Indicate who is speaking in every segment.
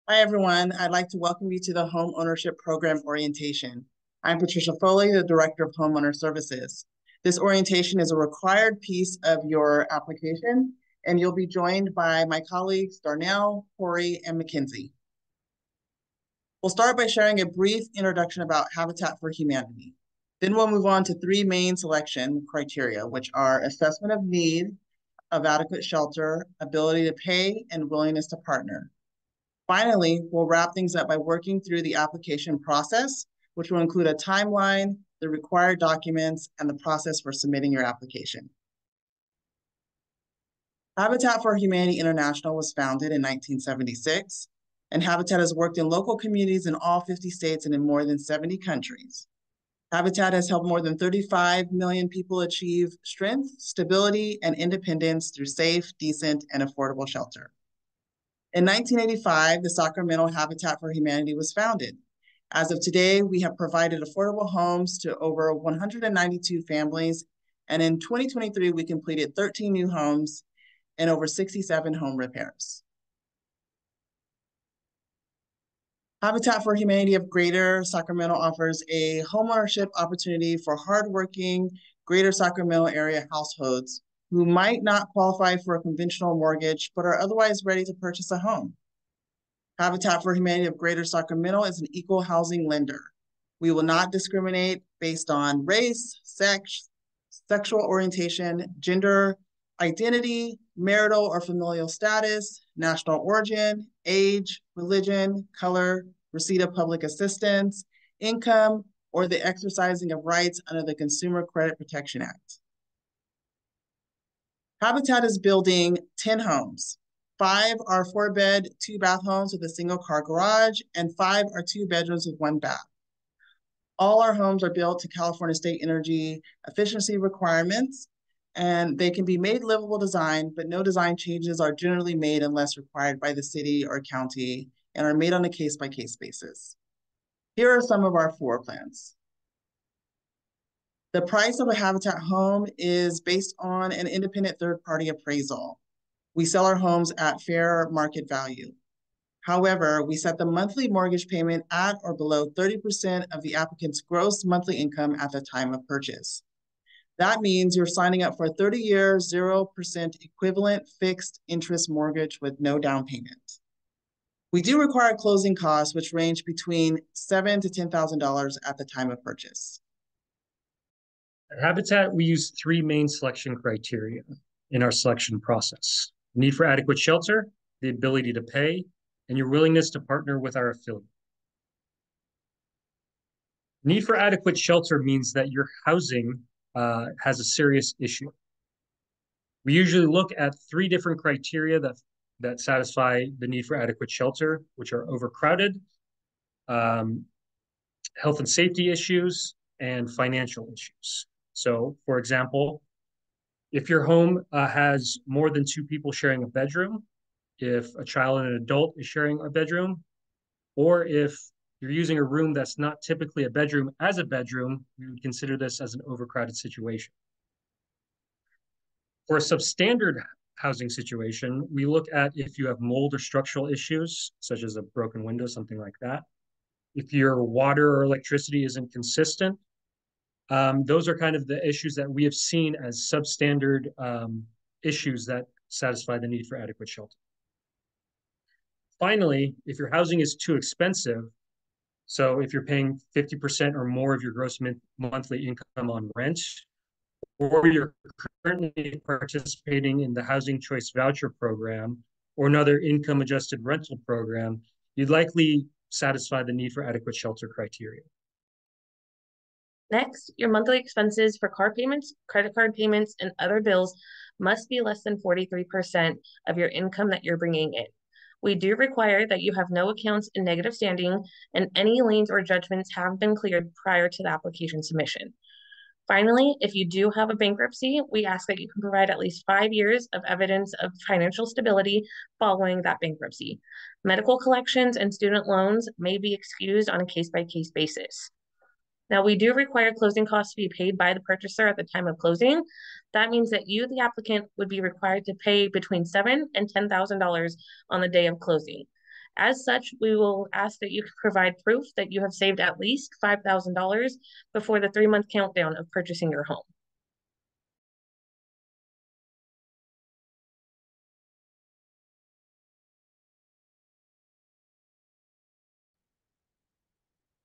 Speaker 1: Hi, everyone. I'd like to welcome you to the Home Ownership Program Orientation. I'm Patricia Foley, the Director of Homeowner Services. This orientation is a required piece of your application, and you'll be joined by my colleagues, Darnell, Corey, and Mackenzie. We'll start by sharing a brief introduction about Habitat for Humanity. Then we'll move on to three main selection criteria, which are assessment of need, of adequate shelter, ability to pay, and willingness to partner. Finally, we'll wrap things up by working through the application process, which will include a timeline, the required documents, and the process for submitting your application. Habitat for Humanity International was founded in 1976, and Habitat has worked in local communities in all 50 states and in more than 70 countries. Habitat has helped more than 35 million people achieve strength, stability, and independence through safe, decent, and affordable shelter. In 1985, the Sacramento Habitat for Humanity was founded. As of today, we have provided affordable homes to over 192 families, and in 2023, we completed 13 new homes and over 67 home repairs. Habitat for Humanity of Greater Sacramento offers a homeownership opportunity for hardworking Greater Sacramento area households who might not qualify for a conventional mortgage, but are otherwise ready to purchase a home. Habitat for Humanity of Greater Sacramento is an equal housing lender. We will not discriminate based on race, sex, sexual orientation, gender, identity, marital or familial status, national origin, age, religion, color, receipt of public assistance, income, or the exercising of rights under the Consumer Credit Protection Act. Habitat is building 10 homes. 5 are 4-bed, 2-bath homes with a single-car garage, and 5 are 2 bedrooms with 1 bath. All our homes are built to California State Energy efficiency requirements, and they can be made livable design, but no design changes are generally made unless required by the city or county and are made on a case-by-case basis. Here are some of our floor plans. The price of a Habitat home is based on an independent third-party appraisal. We sell our homes at fair market value. However, we set the monthly mortgage payment at or below 30% of the applicant's gross monthly income at the time of purchase. That means you're signing up for a 30-year, 0% equivalent fixed interest mortgage with no down payment. We do require closing costs, which range between $7,000 to $10,000 at the time of purchase.
Speaker 2: At Habitat, we use 3 main selection criteria in our selection process: need for adequate shelter, the ability to pay, and your willingness to partner with our affiliate. Need for adequate shelter means that your housing has a serious issue. We usually look at 3 different criteria that satisfy the need for adequate shelter, which are overcrowded, health and safety issues, and financial issues. So, for example, if your home has more than 2 people sharing a bedroom, if a child and an adult is sharing a bedroom, or if you're using a room that's not typically a bedroom as a bedroom, we would consider this as an overcrowded situation. For a substandard housing situation, we look at if you have mold or structural issues, such as a broken window, something like that. If your water or electricity isn't consistent, those are kind of the issues that we have seen as substandard issues that satisfy the need for adequate shelter. Finally, if your housing is too expensive, so if you're paying 50% or more of your gross monthly income on rent, or you're currently participating in the Housing Choice Voucher Program or another income-adjusted rental program, you'd likely satisfy the need for adequate shelter criteria.
Speaker 3: Next, your monthly expenses for car payments, credit card payments, and other bills must be less than 43% of your income that you're bringing in. We do require that you have no accounts in negative standing and any liens or judgments have been cleared prior to the application submission. Finally, if you do have a bankruptcy, we ask that you can provide at least 5 years of evidence of financial stability following that bankruptcy. Medical collections and student loans may be excused on a case-by-case basis. Now, we do require closing costs to be paid by the purchaser at the time of closing. That means that you, the applicant, would be required to pay between $7,000 and $10,000 on the day of closing. As such, we will ask that you provide proof that you have saved at least $5,000 before the 3-month countdown of purchasing your home.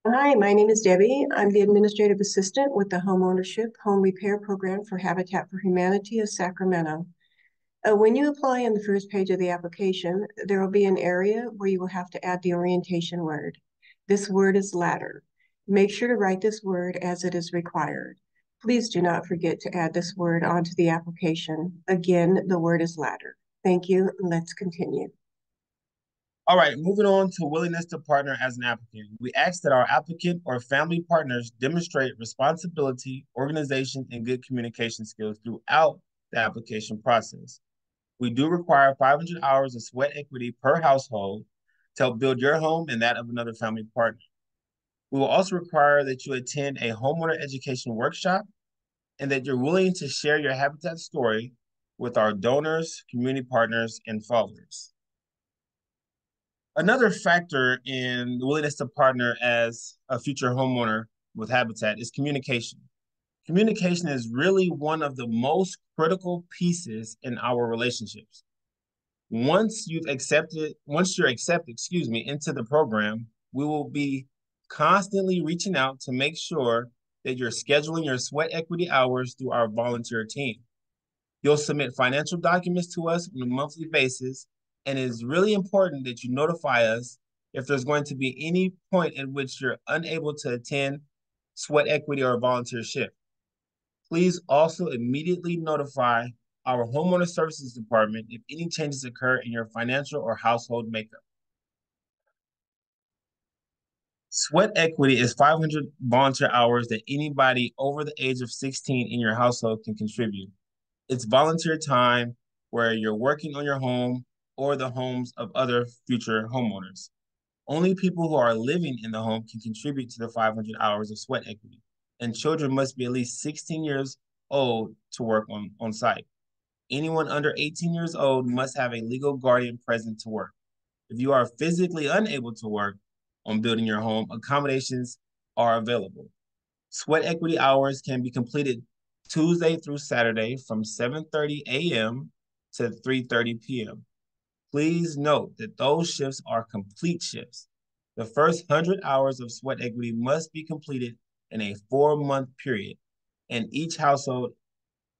Speaker 4: Hi, my name is Debbie. I'm the administrative assistant with the Homeownership Home Repair Program for Habitat for Humanity of Sacramento. When you apply on the first page of the application, there will be an area where you will have to add the orientation word. This word is ladder. Make sure to write this word as it is required. Please do not forget to add this word onto the application. Again, the word is ladder. Thank you. Let's continue.
Speaker 5: All right, moving on to willingness to partner as an applicant. We ask that our applicant or family partners demonstrate responsibility, organization, and good communication skills throughout the application process. We do require 500 hours of sweat equity per household to help build your home and that of another family partner. We will also require that you attend a homeowner education workshop and that you're willing to share your Habitat story with our donors, community partners, and followers. Another factor in the willingness to partner as a future homeowner with Habitat is communication. Communication is really one of the most critical pieces in our relationships. Once you're accepted, into the program, we will be constantly reaching out to make sure that you're scheduling your sweat equity hours through our volunteer team. You'll submit financial documents to us on a monthly basis, and it is really important that you notify us if there's going to be any point in which you're unable to attend sweat equity or volunteer shift. Please also immediately notify our homeowner services department if any changes occur in your financial or household makeup. Sweat equity is 500 volunteer hours that anybody over the age of 16 in your household can contribute. It's volunteer time where you're working on your home or the homes of other future homeowners. Only people who are living in the home can contribute to the 500 hours of sweat equity, and children must be at least 16 years old to work on site. Anyone under 18 years old must have a legal guardian present to work. If you are physically unable to work on building your home, accommodations are available. Sweat equity hours can be completed Tuesday through Saturday from 7:30 a.m. to 3:30 p.m. Please note that those shifts are complete shifts. The first 100 hours of sweat equity must be completed in a 4-month period, and each household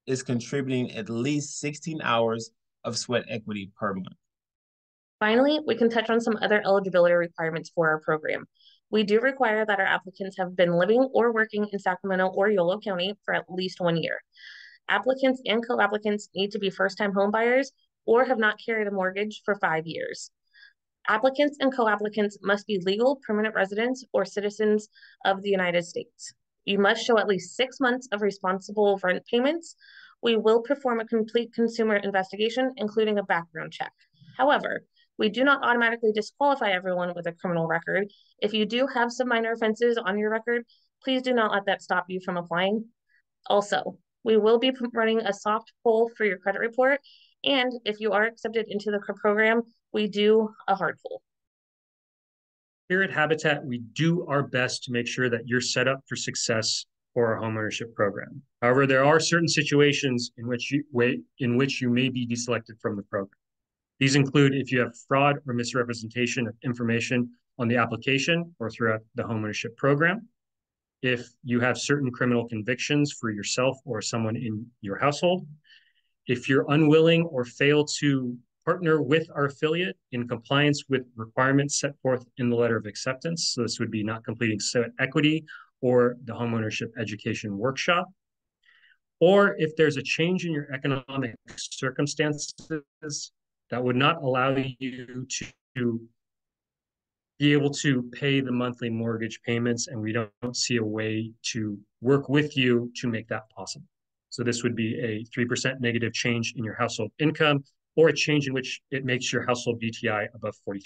Speaker 5: is contributing at least 16 hours of sweat equity per month.
Speaker 3: Finally, we can touch on some other eligibility requirements for our program. We do require that our applicants have been living or working in Sacramento or Yolo County for at least 1 year. Applicants and co-applicants need to be first-time home buyers or have not carried a mortgage for 5 years. Applicants and co-applicants must be legal permanent residents or citizens of the United States. You must show at least 6 months of responsible rent payments. We will perform a complete consumer investigation, including a background check. However, we do not automatically disqualify everyone with a criminal record. If you do have some minor offenses on your record, please do not let that stop you from applying. Also, we will be running a soft pull for your credit report. And if you are accepted into the program, we do a hard pull.
Speaker 2: Here at Habitat, we do our best to make sure that you're set up for success for our homeownership program. However, there are certain situations in which you may be deselected from the program. These include if you have fraud or misrepresentation of information on the application or throughout the homeownership program, if you have certain criminal convictions for yourself or someone in your household, if you're unwilling or fail to partner with our affiliate in compliance with requirements set forth in the letter of acceptance. So this would be not completing sweat equity or the homeownership education workshop. Or if there's a change in your economic circumstances that would not allow you to be able to pay the monthly mortgage payments, and we don't see a way to work with you to make that possible. So this would be a 3% negative change in your household income, or a change in which it makes your household DTI above 43%.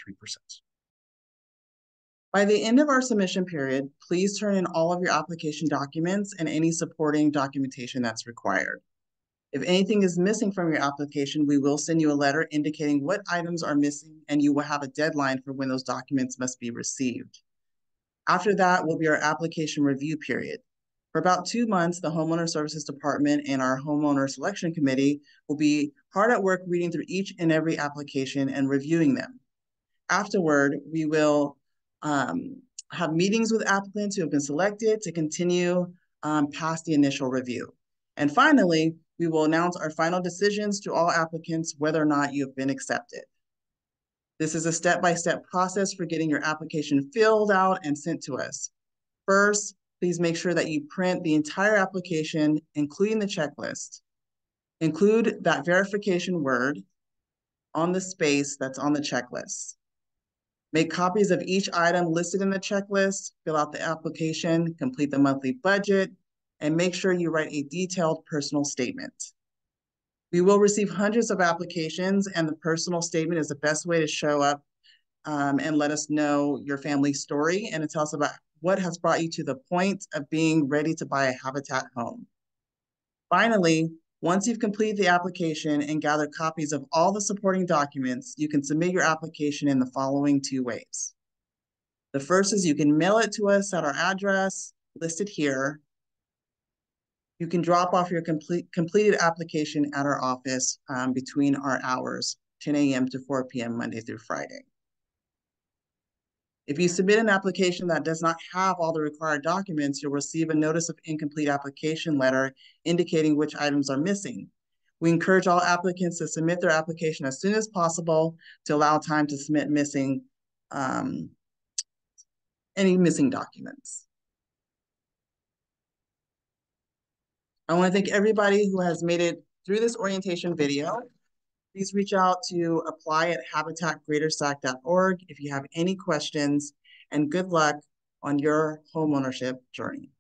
Speaker 1: By the end of our submission period, please turn in all of your application documents and any supporting documentation that's required. If anything is missing from your application, we will send you a letter indicating what items are missing, and you will have a deadline for when those documents must be received. After that will be our application review period. For about 2 months, the Homeowner Services Department and our Homeowner Selection Committee will be hard at work reading through each and every application and reviewing them. Afterward, we will have meetings with applicants who have been selected to continue past the initial review. And finally, we will announce our final decisions to all applicants whether or not you have been accepted. This is a step-by-step process for getting your application filled out and sent to us. First, please make sure that you print the entire application, including the checklist. Include that verification word on the space that's on the checklist. Make copies of each item listed in the checklist, fill out the application, complete the monthly budget, and make sure you write a detailed personal statement. We will receive hundreds of applications, and the personal statement is the best way to show up and let us know your family story and to tell us about what has brought you to the point of being ready to buy a Habitat home. Finally, once you've completed the application and gathered copies of all the supporting documents, you can submit your application in the following 2 ways. The first is you can mail it to us at our address listed here. You can drop off your completed application at our office between our hours, 10 a.m. to 4 p.m. Monday through Friday. If you submit an application that does not have all the required documents, you'll receive a notice of incomplete application letter indicating which items are missing. We encourage all applicants to submit their application as soon as possible to allow time to submit any missing documents. I want to thank everybody who has made it through this orientation video. Please reach out to apply@habitatgreatersac.org if you have any questions, and good luck on your homeownership journey.